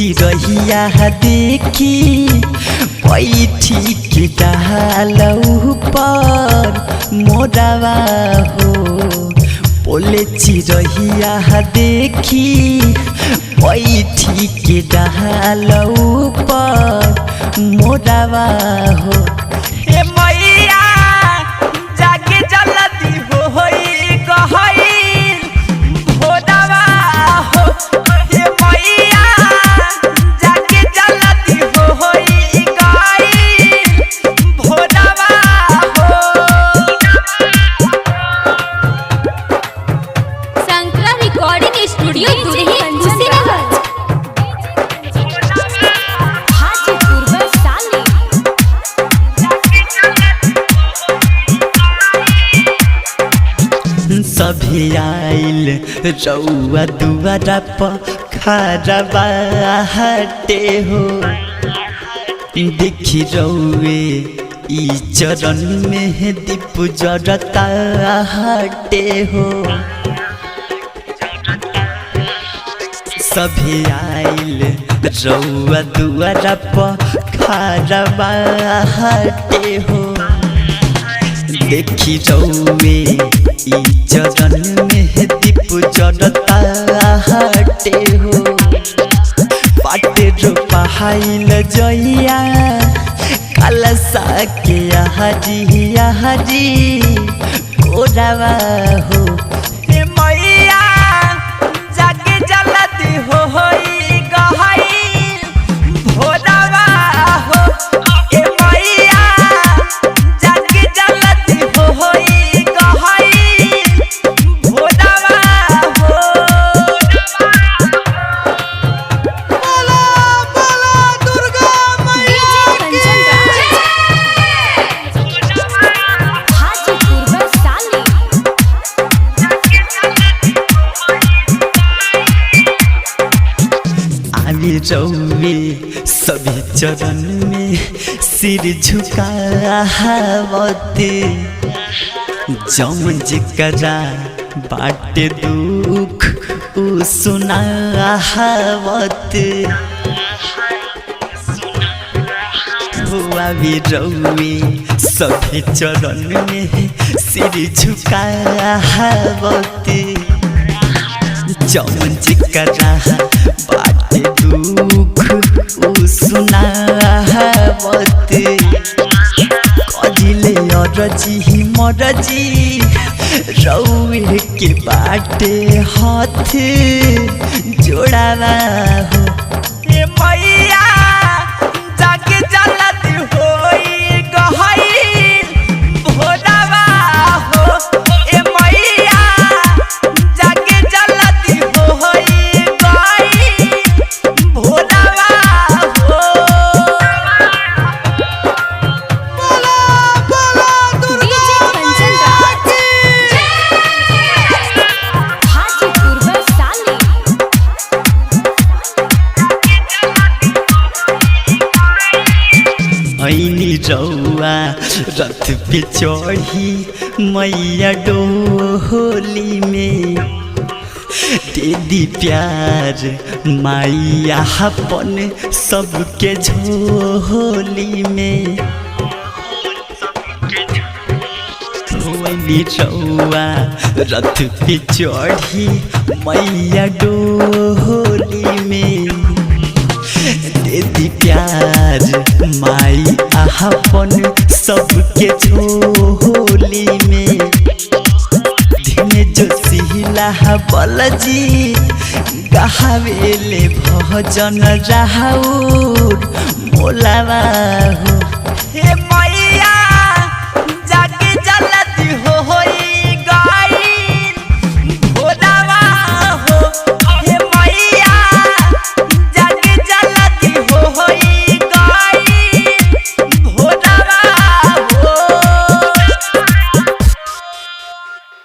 चिरहिया देखी बैठी के डाल पर मोरावा हो बोले चिरहिया देखी बैठी के डाल पर मोरावा हो हे मैया जाके जल्दी होई कहई भोरावा हो हे मैया जाके जल्दी होई कहई भोरावा हो। शंकरा रिकॉर्डिंग स्टूडियो दुरही कुशीनगर हाजीपुर वैशाली। सभी आइल रउआ दुआरा पर खरबा हटे हो देखी रउए ई चरण में दीप जरता हटे हो सभी आइल रउआ दुआरा पर खरबा हटे हो देखी रउए ई चरण में दीप जरता हटे हो पाटे रोपा हाइल जइया कलसा के हजी कोरावा हो हे मैया जाके जल्दी होई गहई भोरावा हो हे मैया जाके जल्दी होई गहई भोरावा हो। बोला बोला दुर्गा मैया की हाजीपुर वैशाली। आवे रउए सभी चरण में सिर झुकावते जौन जकरा बाटे दुख उ सुनावत आवे रउए सभी चरण में सिर झुकावते जौन जकरा बाटे दुख उ सुनावत कजिले अरजी मरजी रउए के बाटे हाथ जोड़ावा हो हे मैया जाके जल्दी होई गहई भोरावा हो हे मैया जाके जल्दी होई गहई भोरावा हो। बोला बोला दुर्गा मैया की हाजीपुर वैशाली। ऐनी रउआ रथ पे चढ़ी मैया डोली में दीदी प्यार माइया अपन सबके झोली में ऐनी रउआ रथ पे चढ़ी मैया डोली में दीदी प्यार माई अपन सबके झोली में धीमे जोशीला बलजी गहावेले भजन राहुर मोलावा हो हे